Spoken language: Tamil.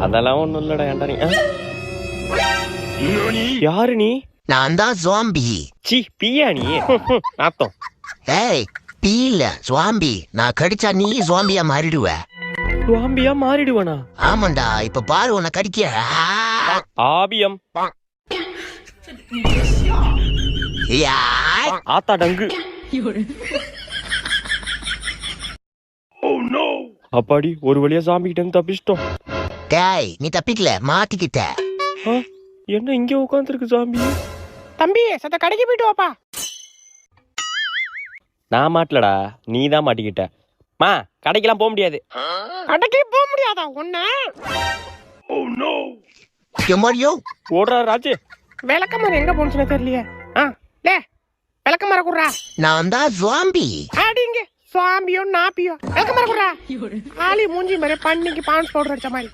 அதெல்லாம் ஒண்ணும் இல்லடா. ஏன்டா நீ யாரு நீ? நான் தான் ஜாம்பி. சி பியா நீ? நாத்தம். ஏய் பீ இல்ல ஜாம்பி. நான் கடிச்சா நீ ஜாம்பியா மாறிடுவ. ஜாம்பியா மாறிடுவனா? ஆமாண்டா, இப்ப பாரு உன்னை கடிக்க. ஆபியம். யாய். ஆத்தா டங்கு. அப்பாடி ஒரு வழியா ஜாம்பி கிட்ட இருந்து தப்பிச்சிட்டோம். டேய் நீ தப்பிக்கல, மாட்டிக்கிட்ட. என்ன இங்க உட்காந்துருக்கு ஜாம்பி? தம்பி சத்த கடைக்கு போயிட்டு வாப்பா. நான் மாட்டலடா, நீ தான் மாட்டிக்கிட்ட. மா கடைக்கெல்லாம் போக முடியாது. கடைக்கு போக முடியாதா ஒண்ணு? எம்மாடியோ ஓடுறா ராஜு. விளக்கமாறு எங்க போனுச்சுன்னு தெரியலையே. லே விளக்கமாற குடுறா. நான் தான் ஜாம்பி. அடிங்க சுவாம்பியோ நாப்பியோ விளக்கமாற குடுறா. ஆளி மூஞ்சி மாதிரி பண்ணிக்கு பான்ஸ் பவுடர் அடிச்ச மாதிரி.